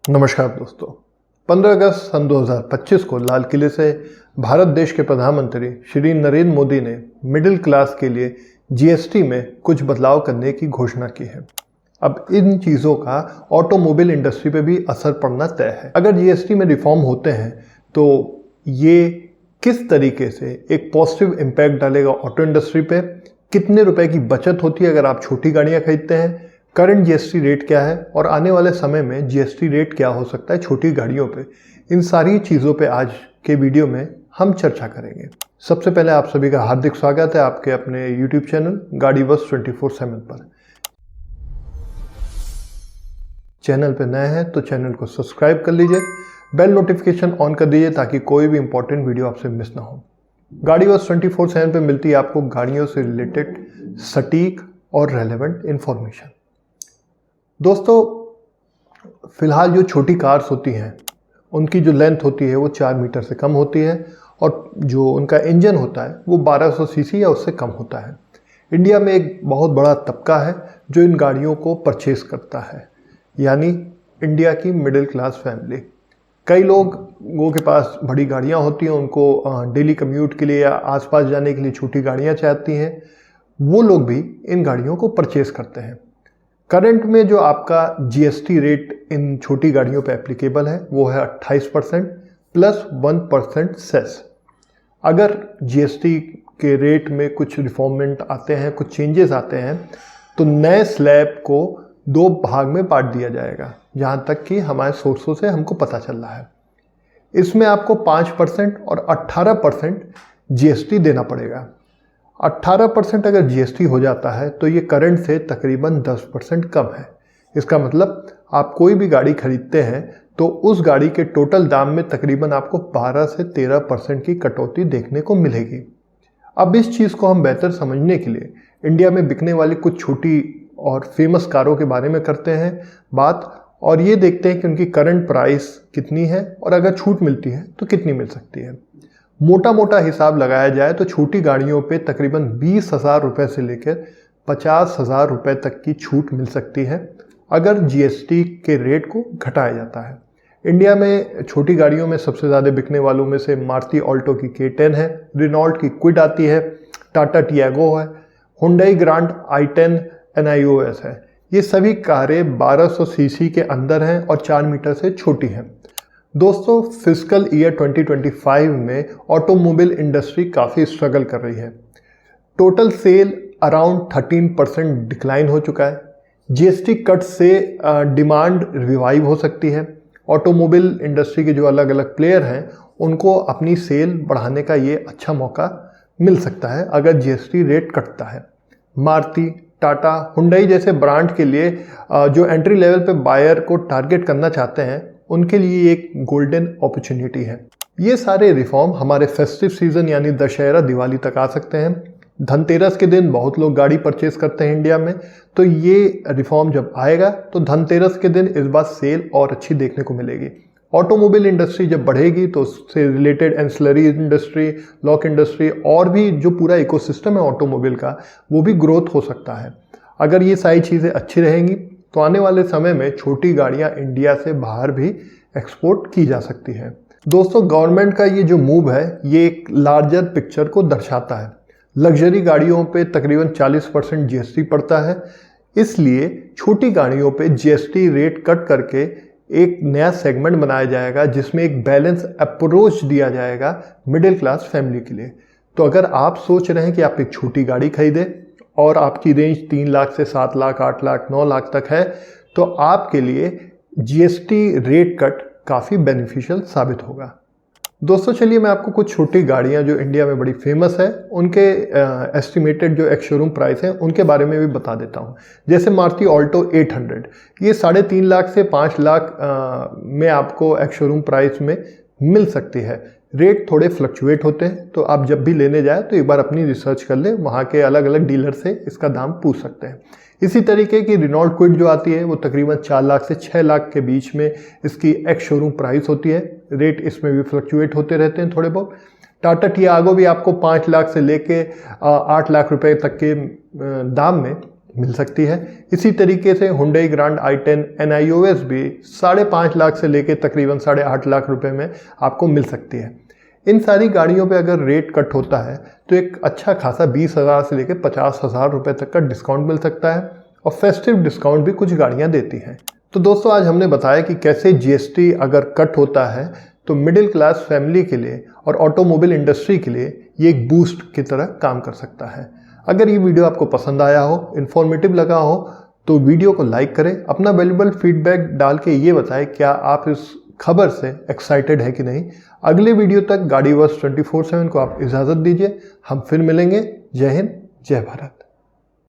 नमस्कार दोस्तों। 15 अगस्त सन 2025 को लाल किले से भारत देश के प्रधानमंत्री श्री नरेंद्र मोदी ने मिडिल क्लास के लिए जीएसटी में कुछ बदलाव करने की घोषणा की है। अब इन चीज़ों का ऑटोमोबाइल इंडस्ट्री पे भी असर पड़ना तय है। अगर जीएसटी में रिफॉर्म होते हैं तो ये किस तरीके से एक पॉजिटिव इम्पैक्ट डालेगा ऑटो इंडस्ट्री पे, कितने रुपए की बचत होती है अगर आप छोटी गाड़ियाँ खरीदते हैं, करंट जीएसटी रेट क्या है और आने वाले समय में जीएसटी रेट क्या हो सकता है छोटी गाड़ियों पे, इन सारी चीज़ों पे आज के वीडियो में हम चर्चा करेंगे। सबसे पहले आप सभी का हार्दिक स्वागत है आपके अपने YouTube चैनल गाड़ी बस 24/7 पर। चैनल पे नए हैं तो चैनल को सब्सक्राइब कर लीजिए, बेल नोटिफिकेशन ऑन कर दीजिए ताकि कोई भी इंपॉर्टेंट वीडियो आपसे मिस ना हो। गाड़ी बस 24/7 पे मिलती है आपको गाड़ियों से रिलेटेड सटीक और रेलेवेंट इंफॉर्मेशन। दोस्तों, फिलहाल जो छोटी कार्स होती हैं उनकी जो लेंथ होती है वो 4 मीटर से कम होती है और जो उनका इंजन होता है वो 1200 सीसी या उससे कम होता है। इंडिया में एक बहुत बड़ा तबका है जो इन गाड़ियों को परचेस करता है, यानी इंडिया की मिडिल क्लास फैमिली। कई लोगों के पास बड़ी गाड़ियां होती हैं, उनको डेली कम्यूट के लिए या आसपास जाने के लिए छोटी गाड़ियां चाहती हैं, वो लोग भी इन गाड़ियों को परचेस करते हैं। करंट में जो आपका जीएसटी रेट इन छोटी गाड़ियों पे एप्लीकेबल है वो है 28% प्लस 1% सेस। अगर जीएसटी के रेट में कुछ रिफॉर्मेंट आते हैं, कुछ चेंजेस आते हैं तो नए स्लैब को 2 भाग में बांट दिया जाएगा, जहाँ तक कि हमारे सोर्सों से हमको पता चल रहा है। इसमें आपको 5% और 18% जीएसटी देना पड़ेगा। 18% अगर जीएसटी हो जाता है तो ये करंट से तकरीबन 10% कम है। इसका मतलब आप कोई भी गाड़ी खरीदते हैं तो उस गाड़ी के टोटल दाम में तकरीबन आपको 12 से 13% की कटौती देखने को मिलेगी। अब इस चीज़ को हम बेहतर समझने के लिए इंडिया में बिकने वाली कुछ छोटी और फेमस कारों के बारे में करते हैं बात, और ये देखते हैं कि उनकी करंट प्राइस कितनी है और अगर छूट मिलती है तो कितनी मिल सकती है। मोटा मोटा हिसाब लगाया जाए तो छोटी गाड़ियों पे तकरीबन 20,000 रुपये से लेकर 50,000 रुपये तक की छूट मिल सकती है अगर जीएसटी के रेट को घटाया जाता है। इंडिया में छोटी गाड़ियों में सबसे ज़्यादा बिकने वालों में से मारुति ऑल्टो की K10 है, रेनॉल्ट की क्विड आती है, टाटा टियागो है, हुंडई ग्रांड i10 NIOS है। ये सभी कारें 1200 सीसी के अंदर हैं और 4 मीटर से छोटी हैं। दोस्तों, फिस्कल ईयर 2025 में ऑटोमोबाइल इंडस्ट्री काफ़ी स्ट्रगल कर रही है। टोटल सेल अराउंड 13% डिक्लाइन हो चुका है। जीएसटी कट से डिमांड रिवाइव हो सकती है। ऑटोमोबाइल इंडस्ट्री के जो अलग अलग प्लेयर हैं उनको अपनी सेल बढ़ाने का ये अच्छा मौका मिल सकता है अगर जीएसटी रेट कटता है। मारुति, टाटा, हुंडई जैसे ब्रांड के लिए जो एंट्री लेवल पे बायर को टारगेट करना चाहते हैं उनके लिए एक गोल्डन अपॉर्चुनिटी है। ये सारे रिफॉर्म हमारे फेस्टिव सीजन यानी दशहरा दिवाली तक आ सकते हैं। धनतेरस के दिन बहुत लोग गाड़ी परचेस करते हैं इंडिया में, तो ये रिफॉर्म जब आएगा तो धनतेरस के दिन इस बार सेल और अच्छी देखने को मिलेगी। ऑटोमोबाइल इंडस्ट्री जब बढ़ेगी तो उससे related ancillary industry, lock industry और भी जो पूरा इकोसिस्टम है ऑटोमोबाइल का वो भी ग्रोथ हो सकता है। अगर ये सारी चीज़ें अच्छी रहेंगी तो आने वाले समय में छोटी गाड़ियां इंडिया से बाहर भी एक्सपोर्ट की जा सकती हैं। दोस्तों, गवर्नमेंट का ये जो मूव है ये एक लार्जर पिक्चर को दर्शाता है। लग्जरी गाड़ियों पे तकरीबन 40% जीएसटी पड़ता है, इसलिए छोटी गाड़ियों पे जीएसटी रेट कट करके एक नया सेगमेंट बनाया जाएगा जिसमें एक बैलेंस अप्रोच दिया जाएगा मिडिल क्लास फैमिली के लिए। तो अगर आप सोच रहे हैं कि आप एक छोटी गाड़ी खरीदें और आपकी रेंज 3 लाख से 7 लाख, 8 लाख, 9 लाख तक है तो आपके लिए जीएसटी रेट कट काफ़ी बेनिफिशियल साबित होगा। दोस्तों, चलिए मैं आपको कुछ छोटी गाड़ियां जो इंडिया में बड़ी फेमस है उनके एस्टिमेटेड जो एक्स शोरूम प्राइस है उनके बारे में भी बता देता हूं। जैसे मारुति ऑल्टो 800, ये 3.5 लाख से 5 लाख में आपको एक्स शोरूम प्राइस में मिल सकती है। रेट थोड़े फ्लक्चुएट होते हैं, तो आप जब भी लेने जाए तो एक बार अपनी रिसर्च कर लें, वहाँ के अलग अलग डीलर से इसका दाम पूछ सकते हैं। इसी तरीके की रेनॉल्ट क्विड जो आती है वो तकरीबन 4 लाख से 6 लाख के बीच में इसकी एक्स शोरूम प्राइस होती है। रेट इसमें भी फ्लक्चुएट होते रहते हैं थोड़े बहुत। टाटा टियागो भी आपको 5 लाख से लेके 8 लाख रुपए तक के दाम में मिल सकती है। इसी तरीके से Hyundai Grand i10 NIOS भी 5.5 लाख से लेके तकरीबन 8.5 लाख रुपए में आपको मिल सकती है। इन सारी गाड़ियों पे अगर रेट कट होता है तो एक अच्छा खासा 20,000 से लेकर 50,000 रुपए तक का डिस्काउंट मिल सकता है और फेस्टिव डिस्काउंट भी कुछ गाड़ियां देती हैं। तो दोस्तों आज हमने बताया कि कैसे GST अगर कट होता है तो मिडिल क्लास फैमिली के लिए और ऑटोमोबाइल इंडस्ट्री के लिए ये एक बूस्ट की तरह काम कर सकता है। अगर ये वीडियो आपको पसंद आया हो, इन्फॉर्मेटिव लगा हो तो वीडियो को लाइक करें, अपना वैल्यूएबल फीडबैक डाल के ये बताएं क्या आप इस खबर से एक्साइटेड है कि नहीं। अगले वीडियो तक गाड़ी वर्स 24/7 को आप इजाज़त दीजिए। हम फिर मिलेंगे। जय हिंद, जय भारत।